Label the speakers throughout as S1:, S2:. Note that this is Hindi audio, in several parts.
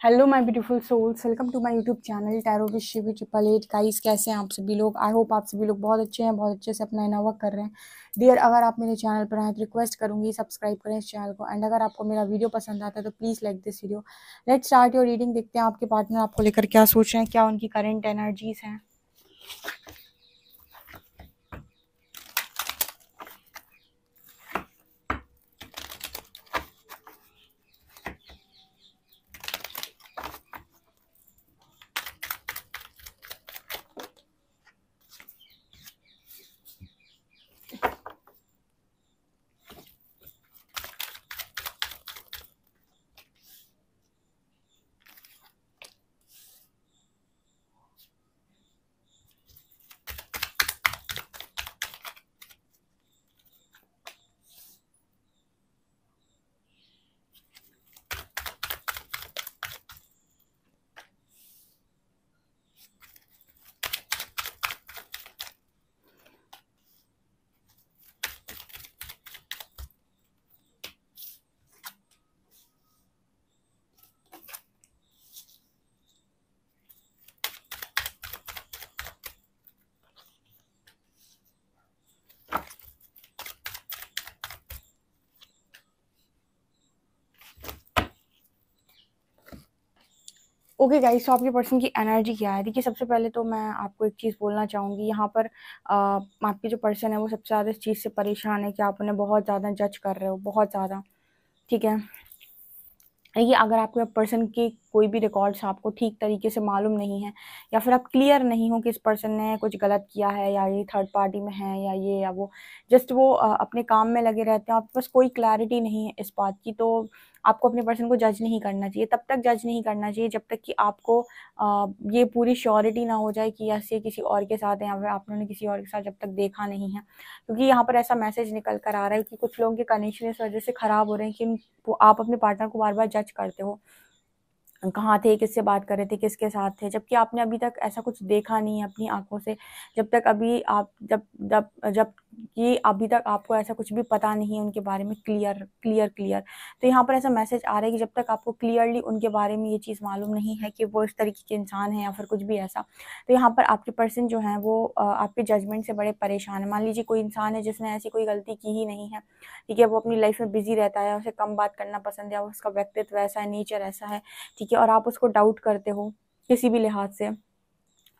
S1: Hello my beautiful souls, welcome to my YouTube channel tarot with Shivi 888। Guys, कैसे हैं आप सभी लोग? आई होप आप सभी लोग बहुत अच्छे हैं, बहुत अच्छे से अपना इनर वर्क कर रहे हैं। डियर, अगर आप मेरे चैनल पर आए तो रिक्वेस्ट करूंगी सब्सक्राइब करें इस चैनल को। एंड अगर आपको मेरा वीडियो पसंद आता है तो please like this video. Let's start your reading. देखते हैं आपके पार्टनर आपको लेकर क्या सोच रहे हैं, क्या उनकी करेंट एनर्जीज हैं। ओके गाइस, तो आपके पर्सन की एनर्जी क्या है? देखिए, सबसे पहले तो मैं आपको एक चीज़ बोलना चाहूँगी यहाँ पर। आपके जो पर्सन है वो सबसे ज़्यादा इस चीज़ से परेशान है कि आप उन्हें बहुत ज़्यादा जज कर रहे हो, बहुत ज़्यादा। ठीक है, देखिए, अगर आपके पर्सन के कोई भी रिकॉर्ड्स आपको ठीक तरीके से मालूम नहीं है, या फिर आप क्लियर नहीं हो कि इस पर्सन ने कुछ गलत किया है, या ये थर्ड पार्टी में है, या ये या वो, जस्ट वो अपने काम में लगे रहते हैं, आपके पास कोई क्लैरिटी नहीं है इस बात की, तो आपको अपने पर्सन को जज नहीं करना चाहिए। तब तक जज नहीं करना चाहिए जब तक कि आपको ये पूरी श्योरिटी ना हो जाए कि यस ये किसी और के साथ है, या फिर आपने किसी और के साथ जब तक देखा नहीं है। क्योंकि यहाँ पर ऐसा मैसेज निकल कर आ रहा है कि कुछ लोगों के कनेक्शन इस वजह से खराब हो रहे हैं कि आप अपने पार्टनर को बार बार जज करते हो, कहाँ थे, किससे बात कर रहे थे, किसके साथ थे, जबकि आपने अभी तक ऐसा कुछ देखा नहीं है अपनी आंखों से। जब तक अभी आप जब जब जब कि अभी तक आपको ऐसा कुछ भी पता नहीं है उनके बारे में क्लियर क्लियर क्लियर। तो यहाँ पर ऐसा मैसेज आ रहा है कि जब तक आपको क्लियरली उनके बारे में ये चीज़ मालूम नहीं है कि वो इस तरीके के इंसान है या फिर कुछ भी ऐसा, तो यहाँ पर आपके पर्सन जो है वो आपके जजमेंट से बड़े परेशान है। मान लीजिए कोई इंसान है जिसने ऐसी कोई गलती की ही नहीं है, ठीक है, वो अपनी लाइफ में बिजी रहता है, उसे कम बात करना पसंद है, उसका व्यक्तित्व ऐसा है, नेचर ऐसा है, ठीक है, और आप उसको डाउट करते हो किसी भी लिहाज से,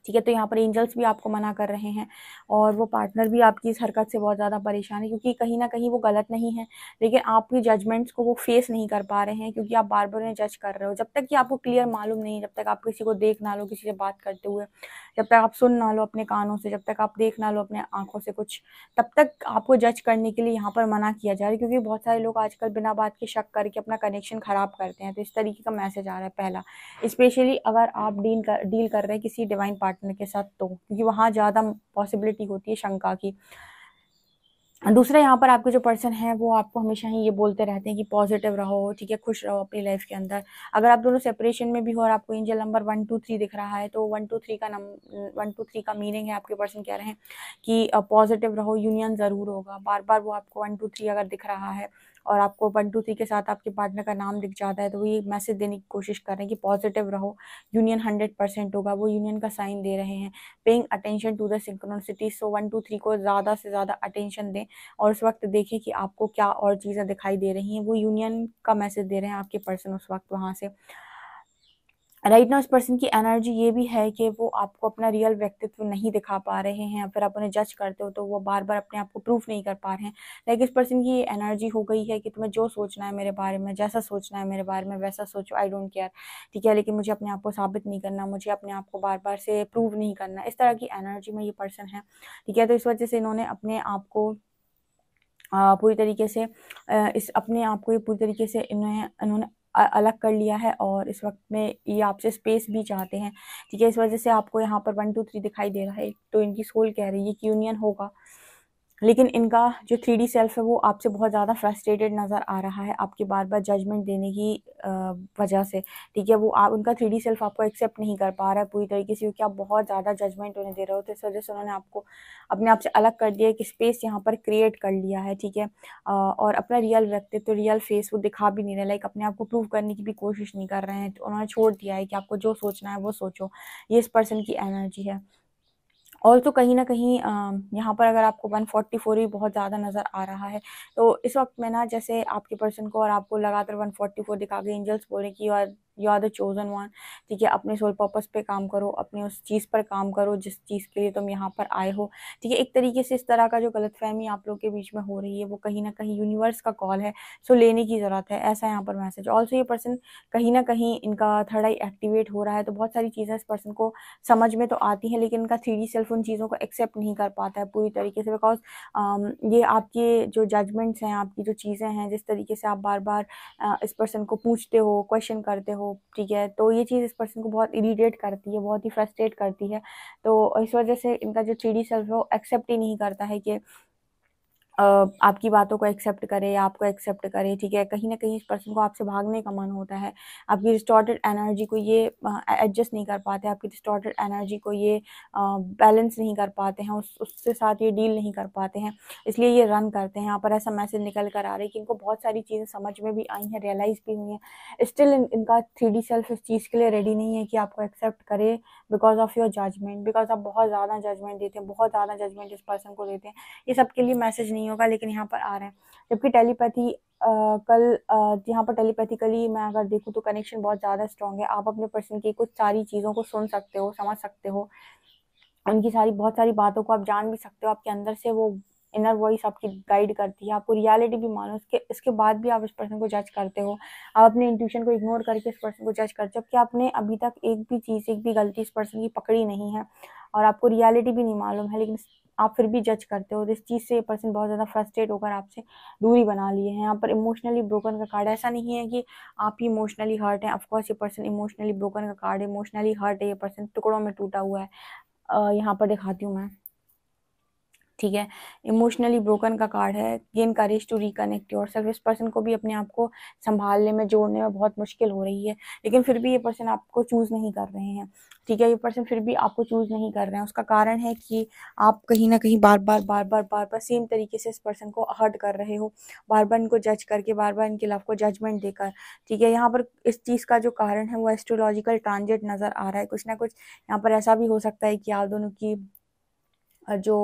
S1: ठीक है। तो यहाँ पर एंजल्स भी आपको मना कर रहे हैं, और वो पार्टनर भी आपकी इस हरकत से बहुत ज़्यादा परेशान है, क्योंकि कहीं ना कहीं वो गलत नहीं है, लेकिन आपकी जजमेंट्स को वो फेस नहीं कर पा रहे हैं, क्योंकि आप बार बार उन्हें जज कर रहे हो। जब तक कि आपको क्लियर मालूम नहीं, जब तक आप किसी को देख ना लो किसी से बात करते हुए, जब तक आप सुन ना लो अपने कानों से, जब तक आप देख ना लो अपने आंखों से कुछ, तब तक आपको जज करने के लिए यहाँ पर मना किया जा रहा है। क्योंकि बहुत सारे लोग आजकल बिना बात के शक करके अपना कनेक्शन खराब करते हैं। तो इस तरीके का मैसेज आ रहा है पहला, स्पेशली अगर आप डील कर रहे हैं किसी डिवाइन पार्टनर के साथ, तो क्योंकि वहाँ ज़्यादा पॉसिबिलिटी होती है शंका की। दूसरा, यहाँ पर आपके जो पर्सन है वो आपको हमेशा ही ये बोलते रहते हैं कि पॉजिटिव रहो, ठीक है, खुश रहो अपनी लाइफ के अंदर। अगर आप दोनों सेपरेशन में भी हो और आपको एंजल नंबर 123 दिख रहा है, तो 123 का मीनिंग है आपके पर्सन कह रहे हैं कि पॉजिटिव रहो, यूनियन ज़रूर होगा। बार बार वो आपको 123 अगर दिख रहा है और आपको 123 के साथ आपके पार्टनर का नाम दिख जाता है, तो वो ये मैसेज देने की कोशिश कर रहे हैं कि पॉजिटिव रहो, यूनियन 100% होगा। वो यूनियन का साइन दे रहे हैं, paying attention to the synchronicity. So 123 को ज़्यादा से ज़्यादा अटेंशन दें और उस वक्त देखें कि आपको क्या और चीज़ें दिखाई दे रही हैं। वो यूनियन का मैसेज दे रहे हैं आपके पर्सन उस वक्त वहाँ से। राइट नाउ इस पर्सन की एनर्जी ये भी है कि वो आपको अपना रियल व्यक्तित्व नहीं दिखा पा रहे हैं, फिर आप उन्हें जज करते हो तो वो बार बार अपने आप को प्रूफ नहीं कर पा रहे हैं। लाइक इस पर्सन की ये एनर्जी हो गई है कि तुम्हें जो सोचना है मेरे बारे में, जैसा सोचना है मेरे बारे में वैसा सोचो, आई डोंट केयर, ठीक है, लेकिन मुझे अपने आप को साबित नहीं करना, मुझे अपने आप को बार बार से प्रूव नहीं करना। इस तरह की एनर्जी में ये पर्सन है, ठीक है। तो इस वजह से इन्होंने अपने आप को पूरी तरीके से इस अपने आप को ये पूरी तरीके से इन्होंने अलग कर लिया है, और इस वक्त में ये आपसे स्पेस भी चाहते हैं, ठीक है। इस वजह से आपको यहाँ पर 1 2 3 दिखाई दे रहा है। तो इनकी सोल कह रही है कि यूनियन होगा, लेकिन इनका जो 3D सेल्फ है वो आपसे बहुत ज़्यादा फ्रस्ट्रेटेड नज़र आ रहा है आपकी बार बार जजमेंट देने की वजह से, ठीक है। वो आप उनका 3D सेल्फ आपको एक्सेप्ट नहीं कर पा रहा है पूरी तरीके से, क्योंकि आप बहुत ज़्यादा जजमेंट उन्हें दे रहे हो, तो इस वजह से उन्होंने आपको अपने आप से अलग कर दिया, एक स्पेस यहाँ पर क्रिएट कर लिया है, ठीक है। और अपना रियल व्यक्तित्व तो रियल फेस वो दिखा भी नहीं रहे, लाइक अपने आप को प्रूव करने की भी कोशिश नहीं कर रहे हैं, तो उन्होंने छोड़ दिया है कि आपको जो सोचना है वो सोचो। ये इस पर्सन की एनर्जी है। और तो कहीं न कहीं यहाँ पर अगर आपको 144 भी बहुत ज़्यादा नज़र आ रहा है, तो इस वक़्त में ना जैसे आपके पर्सन को और आपको लगातार 144 दिखा के एंजल्स बोल रहे हैं कि you are the chosen one, ठीक है। अपने सोल पर्पस पे काम करो, अपने उस चीज़ पर काम करो जिस चीज़ के लिए तुम यहाँ पर आए हो, ठीक है। एक तरीके से इस तरह का जो गलतफ़हमी आप लोग के बीच में हो रही है, वो कहीं न कहीं यूनिवर्स का कॉल है, सो लेने की ज़रूरत है, ऐसा यहाँ पर मैसेज। ऑल्सो ये पर्सन कहीं न कहीं इनका थर्ड आई एक्टिवेट हो रहा है, तो बहुत सारी चीज़ें इस पर्सन को समझ में तो आती है, लेकिन इनका 3D सेल्फ उन चीज़ों को एक्सेप्ट नहीं कर पाता है पूरी तरीके से, बिकॉज़ ये आपके जो जजमेंट्स हैं, आपकी जो चीज़ें हैं, जिस तरीके से आप बार-बार इस पर्सन को पूछते हो, क्वेश्चन करते हो, ठीक है, तो ये चीज़ इस पर्सन को बहुत इरिटेट करती है, बहुत ही फ्रस्ट्रेट करती है। तो इस वजह से इनका जो 3D सेल्फ है वो एक्सेप्ट ही नहीं करता है कि आपकी बातों को एक्सेप्ट करे या आपको एक्सेप्ट करे, ठीक है। कहीं न कहीं इस पर्सन को आपसे भागने का मन होता है। आपकी डिस्टॉर्टेड एनर्जी को ये एडजस्ट नहीं कर पाते, आपकी डिस्टॉर्टेड एनर्जी को ये बैलेंस नहीं कर पाते हैं, उससे साथ ये डील नहीं कर पाते हैं, इसलिए ये रन करते हैं। यहाँ पर ऐसा मैसेज निकल कर आ रहा है कि इनको बहुत सारी चीज़ें समझ में भी आई हैं, रियलाइज़ भी हुई हैं। स्टिल इनका 3D सेल्फ इस चीज़ के लिए रेडी नहीं है कि आपको एक्सेप्ट करे because of your judgement, because आप बहुत ज़्यादा जजमेंट देते हैं, बहुत ज़्यादा जजमेंट इस पर्सन को देते हैं। ये सबके लिए मैसेज नहीं होगा, लेकिन यहाँ पर आ रहे हैं। जबकि टेलीपैथी यहाँ पर टेलीपैथिकली मैं अगर देखूँ तो कनेक्शन बहुत ज़्यादा स्ट्रॉन्ग है। आप अपने पर्सन की कुछ सारी चीज़ों को सुन सकते हो, समझ सकते हो, उनकी बहुत सारी बातों को आप जान भी सकते हो, आपके अंदर से वो इनर वॉइस आपकी गाइड करती है, आपको रियलिटी भी मानो, इसके बाद भी आप इस पर्सन को जज करते हो, आप अपने इंट्यूशन को इग्नोर करके इस पर्सन को जज करते हो, जबकि आपने अभी तक एक भी चीज़, एक भी गलती इस पर्सन की पकड़ी नहीं है और आपको रियलिटी भी नहीं मालूम है, लेकिन आप फिर भी जज करते हो। तो इस चीज़ से ये पर्सन बहुत ज़्यादा फ्रस्ट्रेट होकर आपसे दूरी बना लिए हैं। यहाँ पर इमोशनली ब्रोकन का कार्ड, ऐसा नहीं है कि आप ही इमोशनली हर्ट हैं, ऑफकोर्स ये पर्सन इमोशनली ब्रोकन का कार्ड है, इमोशनली हर्ट है, ये पर्सन टुकड़ों में टूटा हुआ है। यहाँ पर दिखाती हूँ मैं, ठीक है। इमोशनली ब्रोकन का कार्ड है, gain courage to reconnect yourself. इस पर्सन को भी अपने आप को संभालने में, जोड़ने में बहुत मुश्किल हो रही है, लेकिन फिर भी ये पर्सन आपको चूज़ नहीं कर रहे हैं, ठीक है। ये पर्सन फिर भी आपको चूज़ नहीं कर रहे हैं, उसका कारण है कि आप कहीं न कहीं बार-बार सेम तरीके से इस पर्सन को हर्ट कर रहे हो, बार-बार इनको जज करके, बार-बार इनके लव को जजमेंट देकर, ठीक है। यहाँ पर इस चीज़ का जो कारण है वो एस्ट्रोलॉजिकल ट्रांजिट नज़र आ रहा है। कुछ ना कुछ यहाँ पर ऐसा भी हो सकता है कि आप दोनों की जो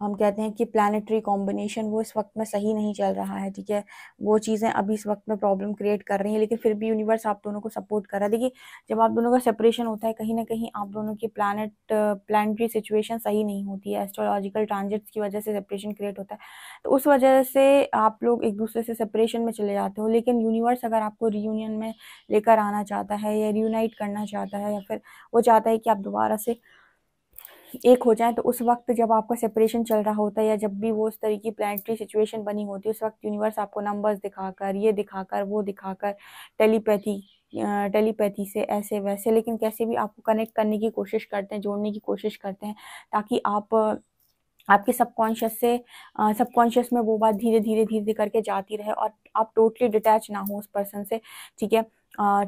S1: हम कहते हैं कि प्लैनेटरी कॉम्बिनेशन वो इस वक्त में सही नहीं चल रहा है, ठीक है। वो चीज़ें अभी इस वक्त में प्रॉब्लम क्रिएट कर रही हैं, लेकिन फिर भी यूनिवर्स आप दोनों को सपोर्ट कर रहा है। देखिए, जब आप दोनों का सेपरेशन होता है, कहीं ना कहीं आप दोनों की प्लानिटरी सिचुएशन सही नहीं होती है, एस्ट्रोलॉजिकल ट्रांजिट्स की वजह से सेपरेशन क्रिएट होता है, तो उस वजह से आप लोग एक दूसरे से सेपरेशन में चले जाते हो। लेकिन यूनिवर्स अगर आपको रियूनियन में लेकर आना चाहता है या रियूनाइट करना चाहता है, या फिर वो चाहता है कि आप दोबारा से एक हो जाए, तो उस वक्त जब आपका सेपरेशन चल रहा होता है या जब भी वो उस तरह की प्लानिटरी सिचुएशन बनी होती है, उस वक्त यूनिवर्स आपको नंबर्स दिखाकर, ये दिखाकर, वो दिखाकर, टेलीपैथी टेलीपैथी से ऐसे वैसे, लेकिन कैसे भी आपको कनेक्ट करने की कोशिश करते हैं, जोड़ने की कोशिश करते हैं, ताकि आप आपके सबकॉन्शियस में वो बात धीरे धीरे धीरे धीरे करके जाती रहे और आप टोटली डिटैच ना हो उस पर्सन से, ठीक है।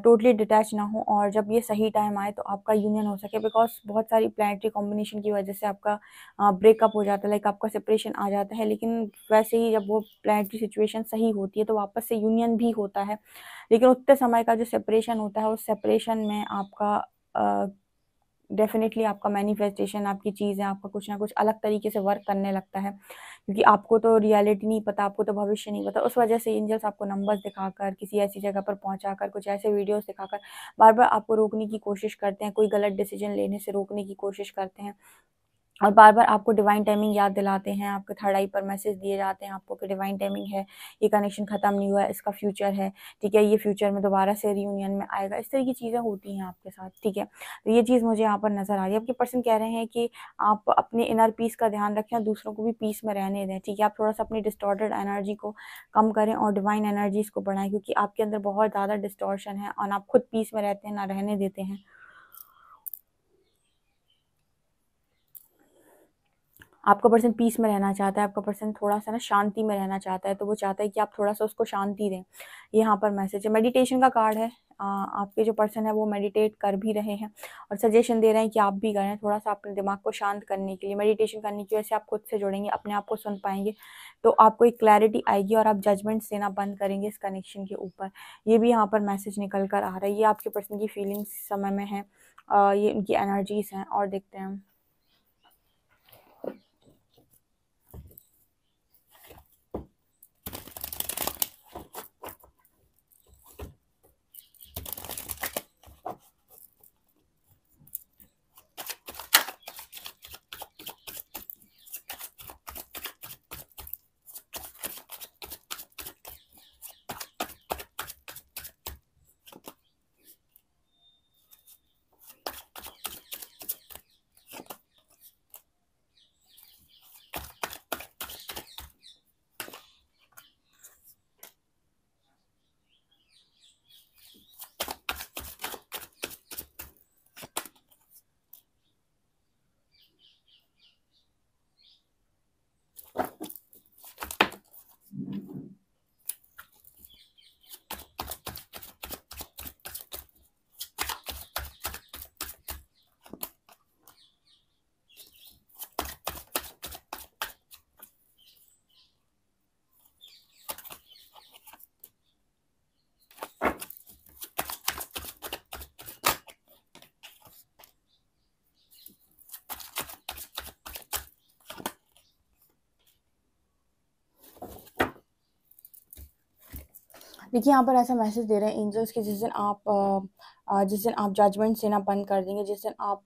S1: टोटली डिटैच ना हो, और जब ये सही टाइम आए तो आपका यूनियन हो सके, बिकॉज बहुत सारी प्लानिटरी कॉम्बिनेशन की वजह से आपका ब्रेकअप हो जाता है, लाइक आपका सेपरेशन आ जाता है। लेकिन वैसे ही जब वो प्लानिटरी सिचुएशन सही होती है तो वापस से यूनियन भी होता है, लेकिन उतने समय का जो सेपरेशन होता है, उस सेपरेशन में आपका डेफ़िनेटली आपका मैनिफेस्टेशन, आपकी चीज़ें, आपका कुछ ना कुछ अलग तरीके से वर्क करने लगता है, क्योंकि आपको तो रियलिटी नहीं पता, आपको तो भविष्य नहीं पता। उस वजह से एंजल्स आपको नंबर्स दिखाकर, किसी ऐसी जगह पर पहुँचाकर, कुछ ऐसे वीडियोज़ दिखाकर बार-बार आपको रोकने की कोशिश करते हैं, कोई गलत डिसीज़न लेने से रोकने की कोशिश करते हैं। और बार-बार आपको डिवाइन टाइमिंग याद दिलाते हैं, आपके थर्ड आई पर मैसेज दिए जाते हैं आपको कि डिवाइन टाइमिंग है, ये कनेक्शन ख़त्म नहीं हुआ है, इसका फ्यूचर है, ठीक है, ये फ्यूचर में दोबारा से रियूनियन में आएगा। इस तरह की चीज़ें होती हैं आपके साथ, ठीक है। तो ये चीज़ मुझे यहाँ पर नज़र आ रही है। आपके पर्सन कह रहे हैं कि आप अपने इनर पीस का ध्यान रखें और दूसरों को भी पीस में रहने दें, ठीक है। आप थोड़ा-सा अपनी डिस्टॉर्टेड एनर्जी को कम करें और डिवाइन एनर्जीज़ को बढ़ाएँ, क्योंकि आपके अंदर बहुत ज़्यादा डिस्टॉर्शन है और आप खुद पीस में रहते हैं, ना रहने देते हैं। आपका पर्सन पीस में रहना चाहता है, आपका पर्सन थोड़ा सा ना शांति में रहना चाहता है, तो वो चाहता है कि आप थोड़ा सा उसको शांति दें। यहाँ पर मैसेज है, मेडिटेशन का कार्ड है। आपके जो पर्सन है वो मेडिटेट कर भी रहे हैं और सजेशन दे रहे हैं कि आप भी करें, थोड़ा सा अपने दिमाग को शांत करने के लिए। मेडिटेशन करने की वजह से आप खुद से जुड़ेंगे, अपने आप को सुन पाएंगे, तो आपको एक क्लैरिटी आएगी और आप जजमेंट्स देना बंद करेंगे इस कनेक्शन के ऊपर। ये भी यहाँ पर मैसेज निकल कर आ रहा है। ये आपके पर्सन की फीलिंग्स समय में है, ये उनकी एनर्जीज हैं। और देखते हैं देखिए, यहाँ पर ऐसा मैसेज दे रहे हैं एंजल्स कि जिस दिन आप जजमेंट देना बंद कर देंगे, जिस दिन आप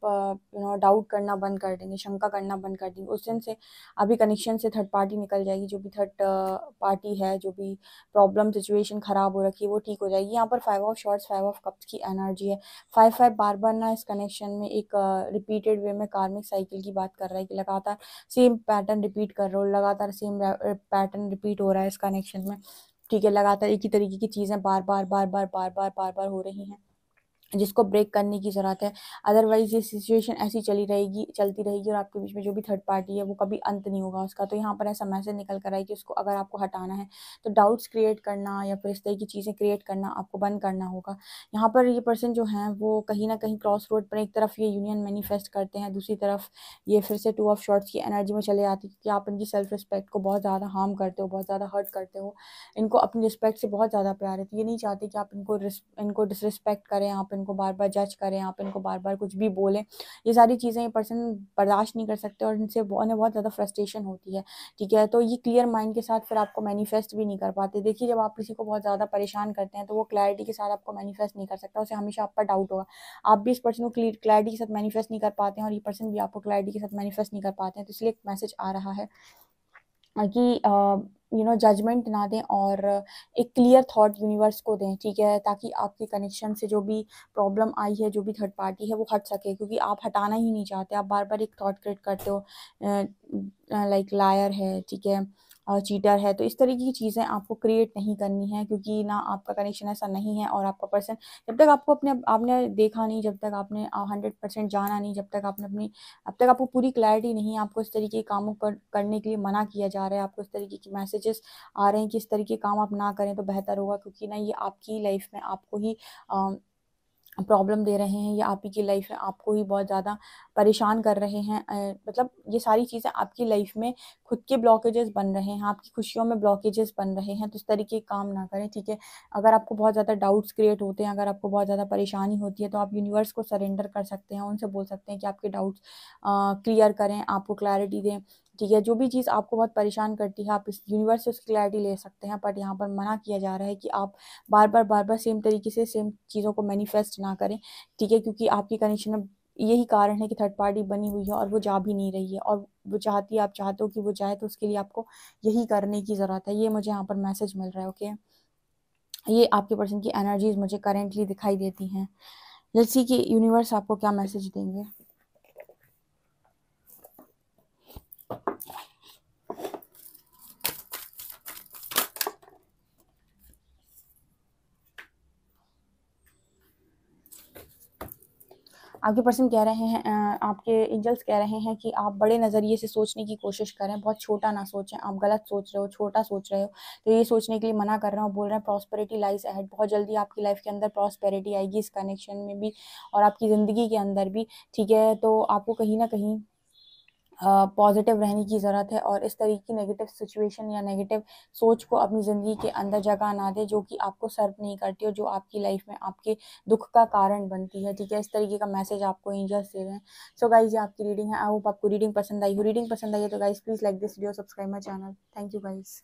S1: डाउट करना बंद कर देंगे, शंका करना बंद कर देंगे, उस दिन से अभी कनेक्शन से थर्ड पार्टी निकल जाएगी। जो भी थर्ड पार्टी है, जो भी प्रॉब्लम सिचुएशन खराब हो रखी है, वो ठीक हो जाएगी। यहाँ पर 5 ऑफ शॉर्ट्स, 5 ऑफ कप्स की एनर्जी है। 5-5 बार बार ना इस कनेक्शन में एक रिपीटेड वे में कार्मिक साइकिल की बात कर रहा है कि लगातार सेम पैटर्न रिपीट कर रहे हो, लगातार सेम पैटर्न रिपीट हो रहा है इस कनेक्शन में। ठीक है, लगातार एक ही तरीके की चीज़ें बार बार बार बार बार बार बार बार हो रही हैं, जिसको ब्रेक करने की ज़रूरत है। अदरवाइज़ ये सिचुएशन ऐसी चलती रहेगी और आपके बीच में जो भी थर्ड पार्टी है वो कभी अंत नहीं होगा उसका। तो यहाँ पर ऐसा मैसेज निकल कर आए कि उसको अगर आपको हटाना है तो डाउट्स क्रिएट करना या फिर इस तरह की चीज़ें क्रिएट करना आपको बंद करना होगा। यहाँ पर ये पर्सन जो हैं वो कहीं ना कहीं क्रॉस रोड पर एक तरफ ये यूनियन मैनिफेस्ट करते हैं, दूसरी तरफ ये फिर से 2 ऑफ शॉर्ट्स की एनर्जी में चले आती है कि आप इनकी सेल्फ रिस्पेक्ट को बहुत ज़्यादा हार्म करते हो, बहुत ज़्यादा हर्ट करते हो। इनको अपनी रिस्पेक्ट से बहुत ज़्यादा प्यार है, तो ये नहीं चाहते कि आप इनको डिसरिस्पेक्ट करें, आप इनको बार बार जज करें, आप इनको बार बार कुछ भी बोलें। ये सारी चीज़ें ये पर्सन बर्दाश्त नहीं कर सकते और इनसे उन्हें बहुत ज़्यादा फ्रस्ट्रेशन होती है। ठीक है, तो ये क्लियर माइंड के साथ फिर आपको मैनिफेस्ट भी नहीं कर पाते। देखिए, जब आप किसी को बहुत ज़्यादा परेशान करते हैं तो वो क्लैरिटी के साथ आपको मैनिफेस्ट नहीं कर सकता, उसे हमेशा आप पर डाउट होगा। आप भी इस पर्सन को क्लैरिटी के साथ मैनिफेस्ट नहीं कर पाते हैं और ये पर्सन भी आपको क्लैरिटी के साथ मैनिफेस्ट नहीं कर पाते हैं। तो इसलिए एक मैसेज आ रहा है कि जजमेंट ना दें और एक क्लियर थॉट यूनिवर्स को दें। ठीक है, ताकि आपके कनेक्शन से जो भी प्रॉब्लम आई है, जो भी थर्ड पार्टी है, वो हट सके, क्योंकि आप हटाना ही नहीं चाहते। आप बार बार एक थॉट क्रिएट करते हो, लाइक लायर है, ठीक है, चीटर है। तो इस तरीके की चीज़ें आपको क्रिएट नहीं करनी है, क्योंकि ना आपका कनेक्शन ऐसा नहीं है और आपका पर्सन, जब तक आपको आपने देखा नहीं, जब तक आपने 100% जाना नहीं, अब तक आपको पूरी क्लैरिटी नहीं है, आपको इस तरीके के कामों पर करने के लिए मना किया जा रहा है, आपको इस तरीके की मैसेजेस आ रहे हैं कि इस तरीके के काम आप ना करें तो बेहतर होगा, क्योंकि ना ये आपकी लाइफ में आपको ही प्रॉब्लम दे रहे हैं, या आप ही की लाइफ में आपको ही बहुत ज़्यादा परेशान कर रहे हैं। मतलब ये सारी चीज़ें आपकी लाइफ में खुद के ब्लॉकेजेस बन रहे हैं, आपकी खुशियों में ब्लॉकेजेस बन रहे हैं। तो इस तरीके के काम ना करें। ठीक है, अगर आपको बहुत ज़्यादा डाउट्स क्रिएट होते हैं, अगर आपको बहुत ज़्यादा परेशानी होती है, तो आप यूनिवर्स को सरेंडर कर सकते हैं, उनसे बोल सकते हैं कि आपके डाउट्स क्लियर करें, आपको क्लैरिटी दें। ठीक है, जो भी चीज़ आपको बहुत परेशान करती है, आप इस यूनिवर्स से उसकी क्लैरिटी ले सकते हैं। बट यहाँ पर मना किया जा रहा है कि आप बार बार सेम तरीके से सेम चीज़ों को मैनिफेस्ट ना करें। ठीक है, क्योंकि आपकी कनेक्शन में यही कारण है कि थर्ड पार्टी बनी हुई है और वो जा भी नहीं रही है, और वो चाहती है, आप चाहते हो कि वो जाए, तो उसके लिए आपको यही करने की ज़रूरत है। ये मुझे यहाँ पर मैसेज मिल रहा है। ओके, ये आपके पर्सन की एनर्जीज मुझे करेंटली दिखाई देती हैं। लेट्स सी कि यूनिवर्स आपको क्या मैसेज देंगे। आपके पर्सन कह रहे हैं, आपके एंजल्स कह रहे हैं कि आप बड़े नज़रिए से सोचने की कोशिश करें, बहुत छोटा ना सोचें। आप गलत सोच रहे हो, छोटा सोच रहे हो, तो ये सोचने के लिए मना कर रहा हूँ। बोल रहे हैं प्रॉस्पेरिटी लाइज अहेड, बहुत जल्दी आपकी लाइफ के अंदर प्रॉस्पेरिटी आएगी, इस कनेक्शन में भी और आपकी ज़िंदगी के अंदर भी, ठीक है। तो आपको कहीं ना कहीं पॉजिटिव रहने की ज़रूरत है और इस तरीके की नेगेटिव सिचुएशन या नेगेटिव सोच को अपनी ज़िंदगी के अंदर जगह ना दे, जो कि आपको सर्व नहीं करती और जो आपकी लाइफ में आपके दुख का कारण बनती है, ठीक है। इस तरीके का मैसेज आपको एंजल्स दे रहे हैं। सो गाइज, ये आपकी रीडिंग है। आई होप आपको रीडिंग पसंद आई हो। रीडिंग पसंद आई है तो guys please like this video, subscribe my channel. Thank you guys.